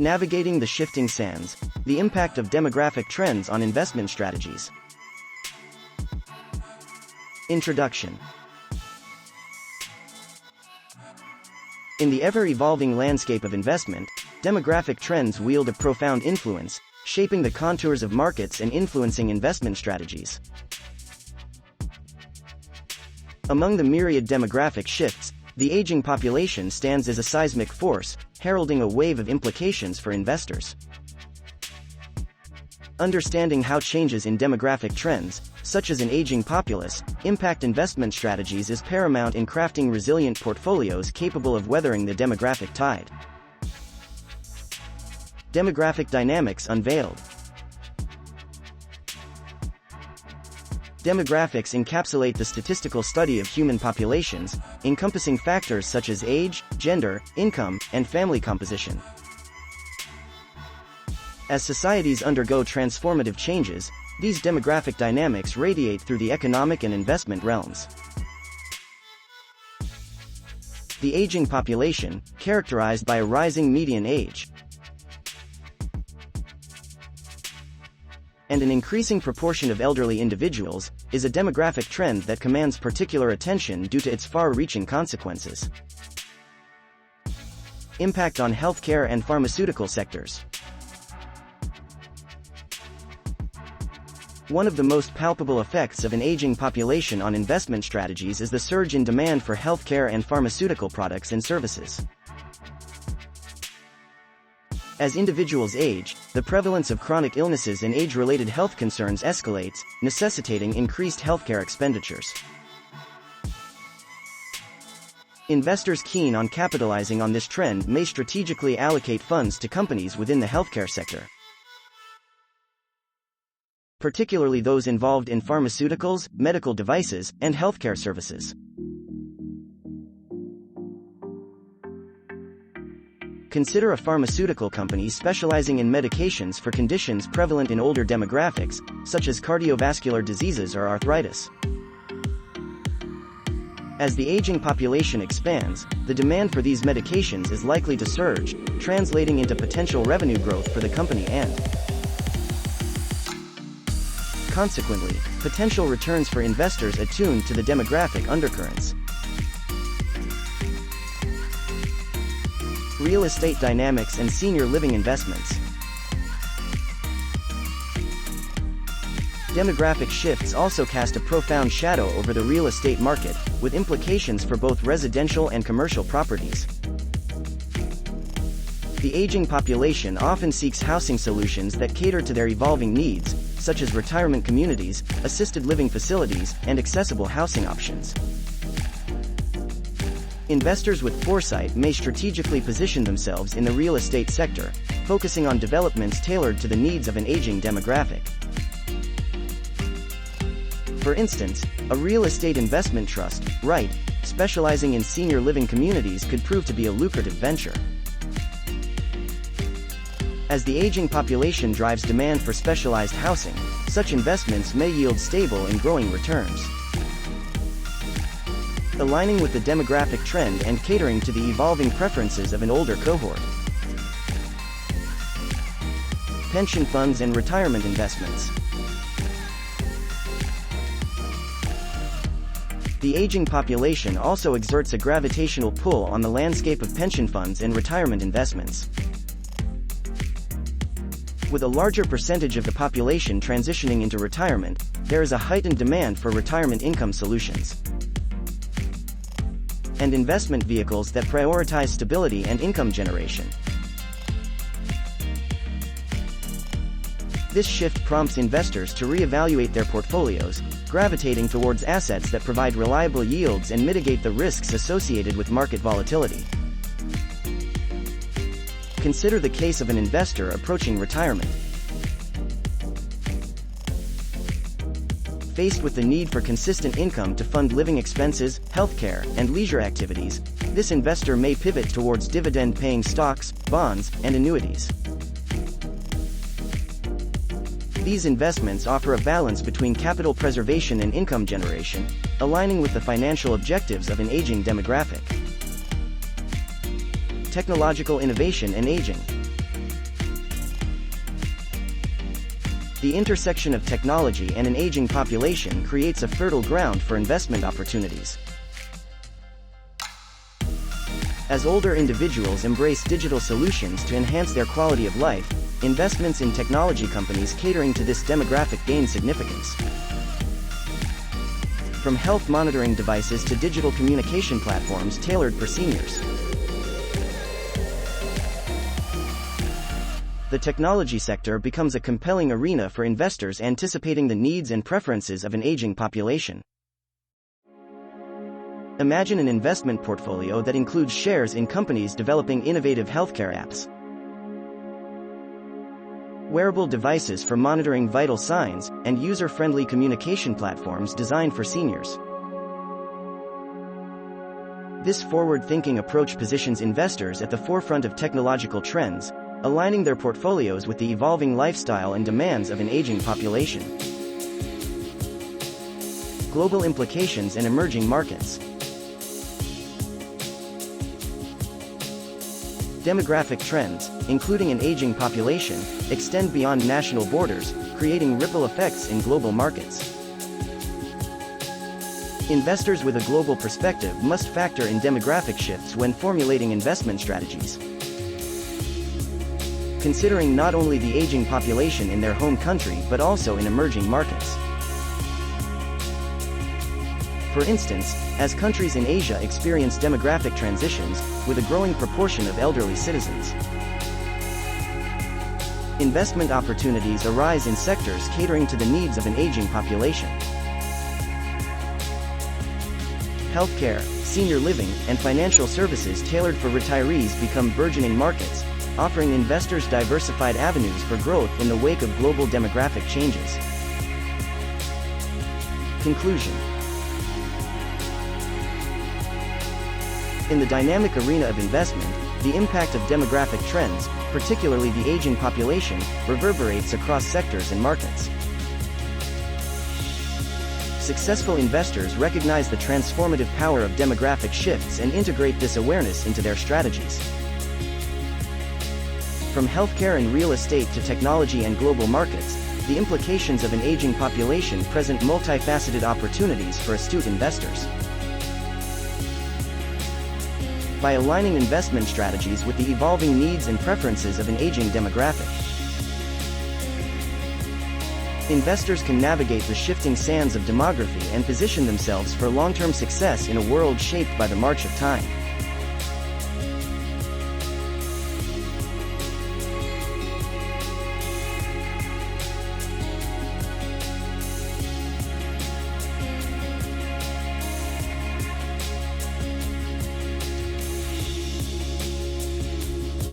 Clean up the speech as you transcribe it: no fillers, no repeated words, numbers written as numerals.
Navigating the shifting sands, the impact of demographic trends on investment strategies. Introduction. In the ever-evolving landscape of investment, demographic trends wield a profound influence, shaping the contours of markets and influencing investment strategies. Among the myriad demographic shifts, the aging population stands as a seismic force, heralding a wave of implications for investors. Understanding how changes in demographic trends, such as an aging populace, impact investment strategies is paramount in crafting resilient portfolios capable of weathering the demographic tide. Demographic dynamics unveiled. Demographics encapsulate the statistical study of human populations, encompassing factors such as age, gender, income, and family composition. As societies undergo transformative changes, these demographic dynamics radiate through the economic and investment realms. The aging population, characterized by a rising median age and an increasing proportion of elderly individuals, is a demographic trend that commands particular attention due to its far-reaching consequences. Impact on healthcare and pharmaceutical sectors. One of the most palpable effects of an aging population on investment strategies is the surge in demand for healthcare and pharmaceutical products and services. As individuals age, the prevalence of chronic illnesses and age-related health concerns escalates, necessitating increased healthcare expenditures. Investors keen on capitalizing on this trend may strategically allocate funds to companies within the healthcare sector, particularly those involved in pharmaceuticals, medical devices, and healthcare services. Consider a pharmaceutical company specializing in medications for conditions prevalent in older demographics, such as cardiovascular diseases or arthritis. As the aging population expands, the demand for these medications is likely to surge, translating into potential revenue growth for the company and, consequently, potential returns for investors attuned to the demographic undercurrents. Real estate dynamics and senior living investments. Demographic shifts also cast a profound shadow over the real estate market, with implications for both residential and commercial properties. The aging population often seeks housing solutions that cater to their evolving needs, such as retirement communities, assisted living facilities, and accessible housing options. Investors with foresight may strategically position themselves in the real estate sector, focusing on developments tailored to the needs of an aging demographic. For instance, a real estate investment trust, REIT, specializing in senior living communities could prove to be a lucrative venture. As the aging population drives demand for specialized housing, such investments may yield stable and growing returns. Aligning with the demographic trend and catering to the evolving preferences of an older cohort. Pension funds and retirement investments. The aging population also exerts a gravitational pull on the landscape of pension funds and retirement investments. With a larger percentage of the population transitioning into retirement, there is a heightened demand for retirement income solutions and investment vehicles that prioritize stability and income generation. This shift prompts investors to reevaluate their portfolios, gravitating towards assets that provide reliable yields and mitigate the risks associated with market volatility. Consider the case of an investor approaching retirement. Faced with the need for consistent income to fund living expenses, healthcare, and leisure activities, this investor may pivot towards dividend-paying stocks, bonds, and annuities. These investments offer a balance between capital preservation and income generation, aligning with the financial objectives of an aging demographic. Technological innovation and aging. The intersection of technology and an aging population creates a fertile ground for investment opportunities. As older individuals embrace digital solutions to enhance their quality of life, investments in technology companies catering to this demographic gain significance. From health monitoring devices to digital communication platforms tailored for seniors. The technology sector becomes a compelling arena for investors anticipating the needs and preferences of an aging population. Imagine an investment portfolio that includes shares in companies developing innovative healthcare apps, wearable devices for monitoring vital signs, and user-friendly communication platforms designed for seniors. This forward-thinking approach positions investors at the forefront of technological trends, aligning their portfolios with the evolving lifestyle and demands of an aging population. Global implications and emerging markets. Demographic trends, including an aging population, extend beyond national borders, creating ripple effects in global markets. Investors with a global perspective must factor in demographic shifts when formulating investment strategies, considering not only the aging population in their home country but also in emerging markets. For instance, as countries in Asia experience demographic transitions, with a growing proportion of elderly citizens, investment opportunities arise in sectors catering to the needs of an aging population. Healthcare, senior living, and financial services tailored for retirees become burgeoning markets, offering investors diversified avenues for growth in the wake of global demographic changes. Conclusion. In the dynamic arena of investment, the impact of demographic trends, particularly the aging population, reverberates across sectors and markets. Successful investors recognize the transformative power of demographic shifts and integrate this awareness into their strategies. From healthcare and real estate to technology and global markets, the implications of an aging population present multifaceted opportunities for astute investors. By aligning investment strategies with the evolving needs and preferences of an aging demographic, investors can navigate the shifting sands of demography and position themselves for long-term success in a world shaped by the march of time.